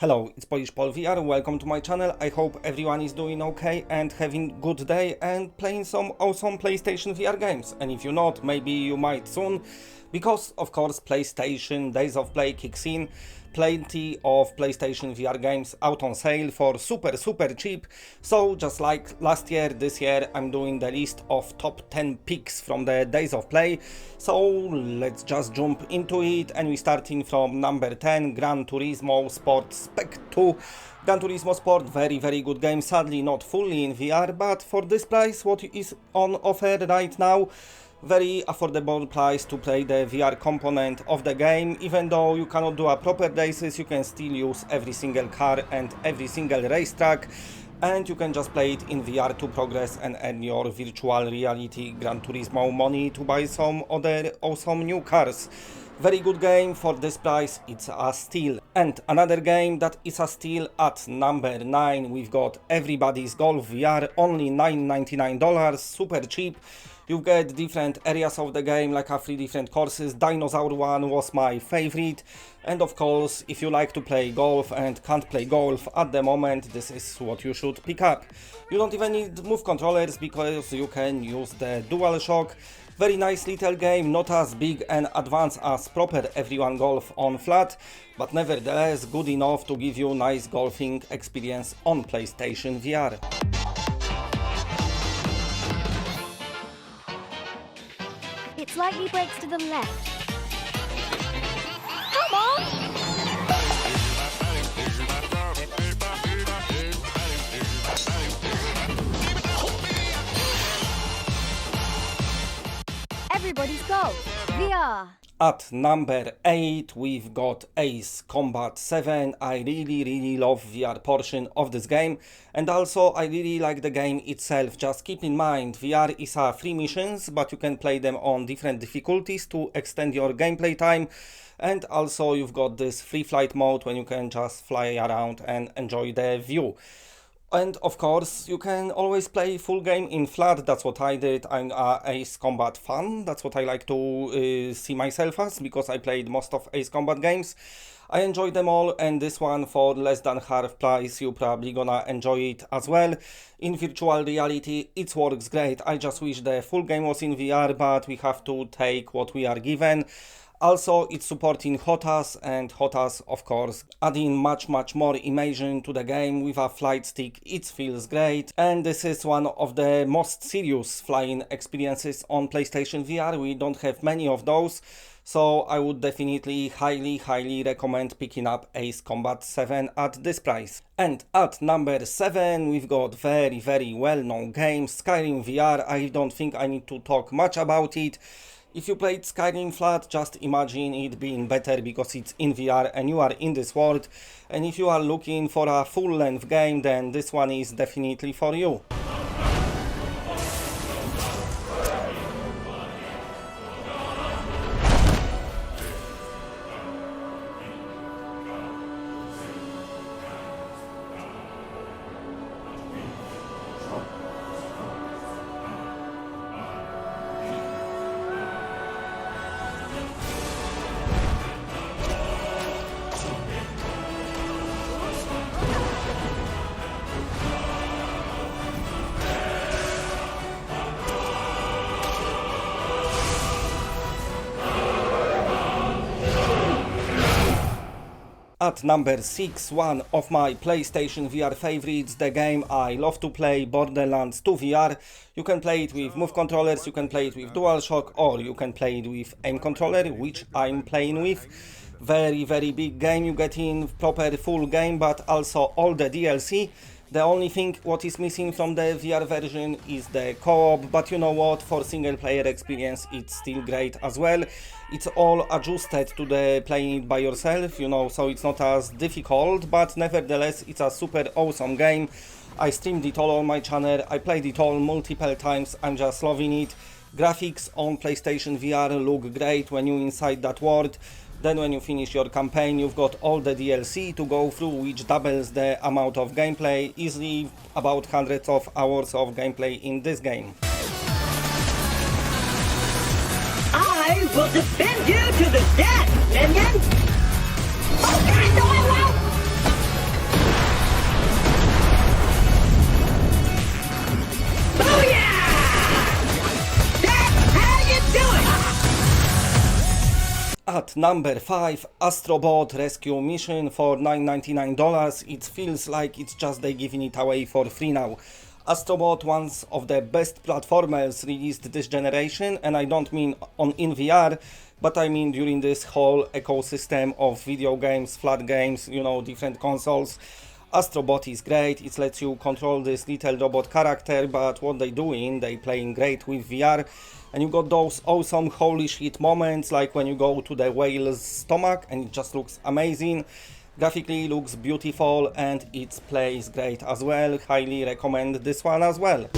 Hello, it's Polish Paul VR, welcome to my channel. I hope everyone is doing okay and having good day and playing some awesome PlayStation VR games. And if you're not, maybe you might soon, because of course PlayStation Days of Play kicks in. Plenty of PlayStation VR games out on sale for super cheap. So just like last year, this year I'm doing the list of top 10 picks from the Days of Play. So let's just jump into it, and we're starting from number 10, Gran Turismo Sport SPEC 2. Gran Turismo Sport, very good game, sadly not fully in VR, but for this price what is on offer right now, very affordable price to play the VR component of the game. Even though you cannot do a proper races, you can still use every single car and every single racetrack, and you can just play it in VR to progress and earn your virtual reality Gran Turismo money to buy some other awesome new cars. Very good game. For this price it's a steal. And another game that is a steal at number 9, we've got Everybody's Golf VR, only $9.99, super cheap. You get different areas of the game, like 3 different courses. Dinosaur one was my favorite, and of course if you like to play golf and can't play golf at the moment, this is what you should pick up. You don't even need move controllers because you can use the DualShock. Very nice little game, not as big and advanced as proper Everyone Golf on flat, but nevertheless good enough to give you nice golfing experience on PlayStation VR. It slightly breaks to the left. Come on! Everybody's Golf VR. At number 8, we've got Ace Combat 7. I really love VR portion of this game, and also I really like the game itself. Just keep in mind, VR is a free missions, but you can play them on different difficulties to extend your gameplay time. And also you've got this free flight mode when you can just fly around and enjoy the view. And of course, you can always play full game in flat. That's what I did. I'm a Ace Combat fan. That's what I like to see myself as, because I played most of Ace Combat games. I enjoyed them all, and this one for less than half price, you probably gonna enjoy it as well. In virtual reality, it works great. I just wish the full game was in VR, but we have to take what we are given. Also, it's supporting HOTAS, and HOTAS, of course, adding much more immersion to the game with a flight stick. It feels great, and this is one of the most serious flying experiences on PlayStation VR. We don't have many of those, so I would definitely highly recommend picking up Ace Combat 7 at this price. And at number 7, we've got very well-known game, SKYRIM VR. I don't think I need to talk much about it. If you played SKYRIM flat, just imagine it being better because it's in VR and you are in this world. And if you are looking for a full-length game, then this one is definitely for you. At number 6, one of my PlayStation VR favorites, the game I love to play, Borderlands 2 VR. You can play it with move controllers, you can play it with DualShock, or you can play it with aim controller, which I'm playing with. Very big game. You get in proper full game, but also all the DLC. The only thing what is missing from the VR version is the co-op, but you know what, for single player experience it's still great as well. It's all adjusted to the playing it by yourself, you know, so it's not as difficult, but nevertheless it's a super awesome game. I streamed it all on my channel, I played it all multiple times, I'm just loving it. Graphics on PlayStation VR look great when you're inside that world. Then when you finish your campaign, you've got all the DLC to go through, which doubles the amount of gameplay, easily about hundreds of hours of gameplay in this game. I will defend you to the death, minion! Okay, no I won't! At number 5, ASTRO Rescue Mission for $9.99. It feels like it's just they giving it away for free now. ASTRO, one of the best platformers released this generation, and I don't mean in VR, but I mean during this whole ecosystem of video games, flat games, you know, different consoles. ASTRO is great. It lets you control this little robot character, but what they doing, they playing great with VR. And you got those awesome holy shit moments, like when you go to the whale's stomach and it just looks amazing. Graphically looks beautiful and it plays great as well. Highly recommend this one as well.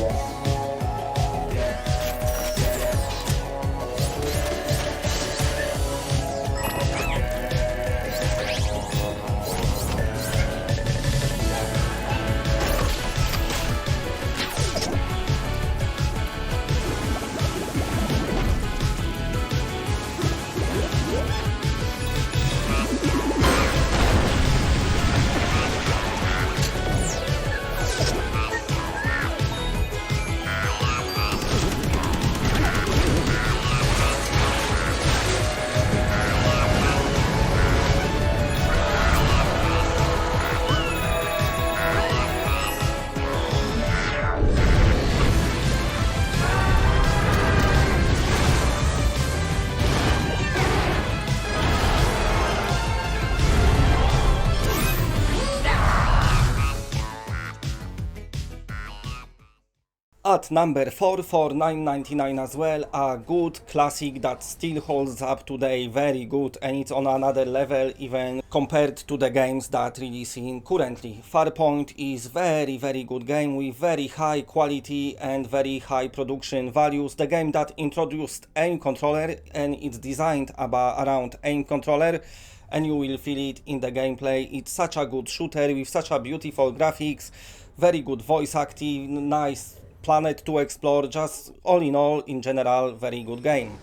At number 4 for $9.99 as well, a good classic that still holds up today very good, and it's on another level even compared to the games that releasing currently. FARPOINT is very good game with very high quality and very high production values. The game that introduced aim controller and it's designed around aim controller, and you will feel it in the gameplay. It's such a good shooter with such a beautiful graphics, very good voice acting, nice planet to explore, just all in all, in general, very good game.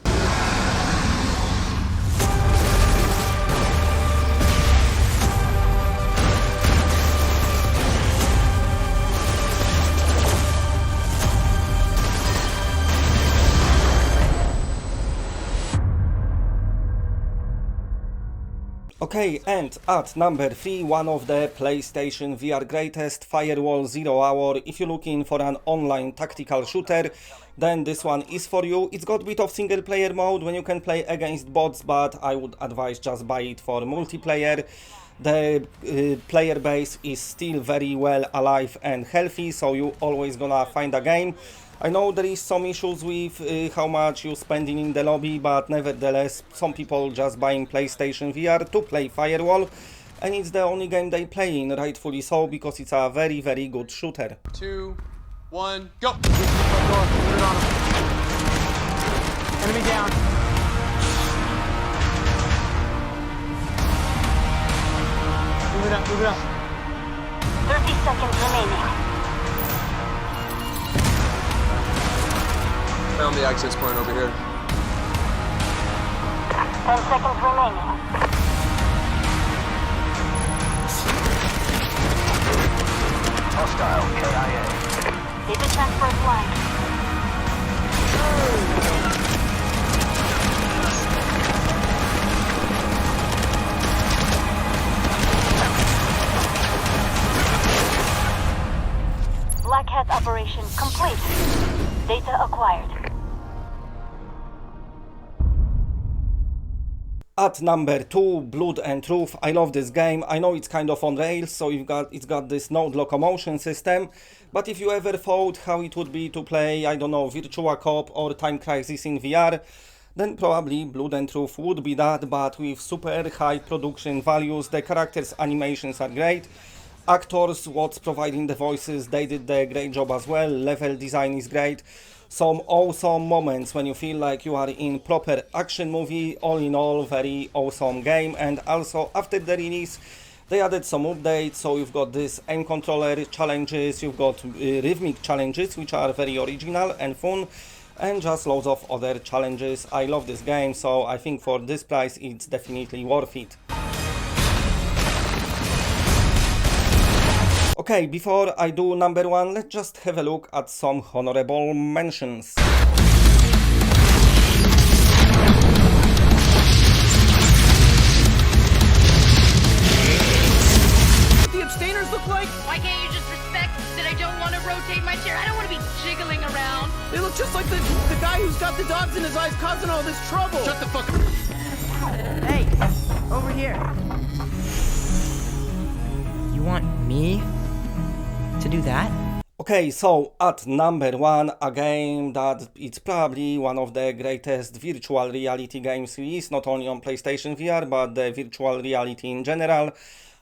Okay, and at number 3, one of the PlayStation VR greatest, FIREWALL 0 Hour. If you're looking for an online tactical shooter, then this one is for you. It's got a bit of single player mode when you can play against bots, but I would advise just buy it for multiplayer. The player base is still very well alive and healthy, so you always gonna find a game. I know there is some issues with how much you're spending in the lobby, but nevertheless, some people just buying PlayStation VR to play FIREWALL, and it's the only game they playing, rightfully so, because it's a very good shooter. 2, 1, go! Enemy down. Move it up. 30 seconds remaining. Found the access point over here. 10 seconds remaining. Hostile KIA. Data transfer flight. Black Hat operation complete. Data acquired. At number 2, Blood and Truth. I love this game. I know it's kind of on rails, so it's got this node locomotion system, but if you ever thought how it would be to play, I don't know, Virtua Cop or Time Crisis in VR, then probably Blood and Truth would be that, but with super high production values. The characters' animations are great. Actors, what's providing the voices, they did a great job as well. Level design is great. Some awesome moments when you feel like you are in proper action movie. All in all, very awesome game. And also after the release, they added some updates, so you've got this aim controller challenges, you've got rhythmic challenges, which are very original and fun, and just loads of other challenges. I love this game, so I think for this price it's definitely worth it. Okay, before I do number 1, let's just have a look at some honorable mentions. his eyes causing all this trouble. Shut the fuck up. Hey, over here. You want me to do that? Okay, so at number 1, a game that it's probably one of the greatest virtual reality games released, not only on PlayStation VR, but the virtual reality in general.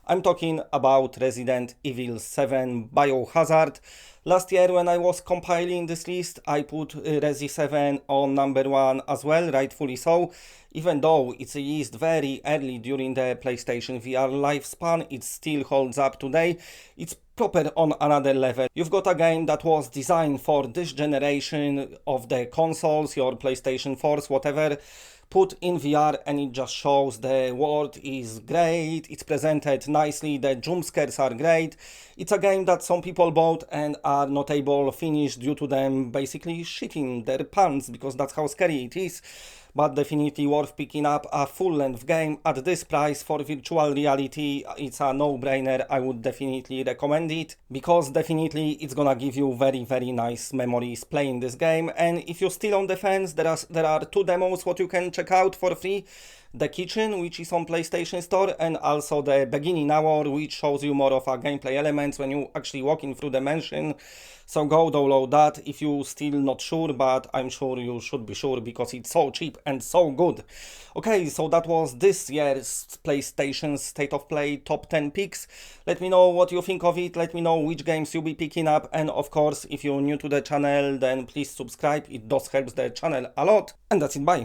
I'm talking about Resident Evil 7 Biohazard. Last year when I was compiling this list, I put Resi 7 on number 1 as well, rightfully so. Even though it's released very early during the PlayStation VR lifespan, it still holds up today. It's proper on another level. You've got a game that was designed for this generation of the consoles, your PlayStation 4s, whatever, put in VR, and it just shows the world is great, it's presented nicely, the jump scares are great. It's a game that some people bought and are not able to finish due to them basically shitting their pants, because that's how scary it is. But definitely worth picking up a full-length game at this price for virtual reality. It's a no-brainer. I would definitely recommend it, because definitely it's gonna give you very nice memories playing this game. And if you're still on the fence, there are 2 demos what you can check out for free. The Kitchen, which is on PlayStation Store, and also the Beginning Hour, which shows you more of a gameplay elements when you actually walking through the mansion. So go download that if you're still not sure, but I'm sure you should be sure because it's so cheap and so good. Okay, so that was this year's PlayStation State of Play top 10 picks. Let me know what you think of it, let me know which games you'll be picking up, and of course, if you're new to the channel, then please subscribe, it does help the channel a lot. And that's it, bye.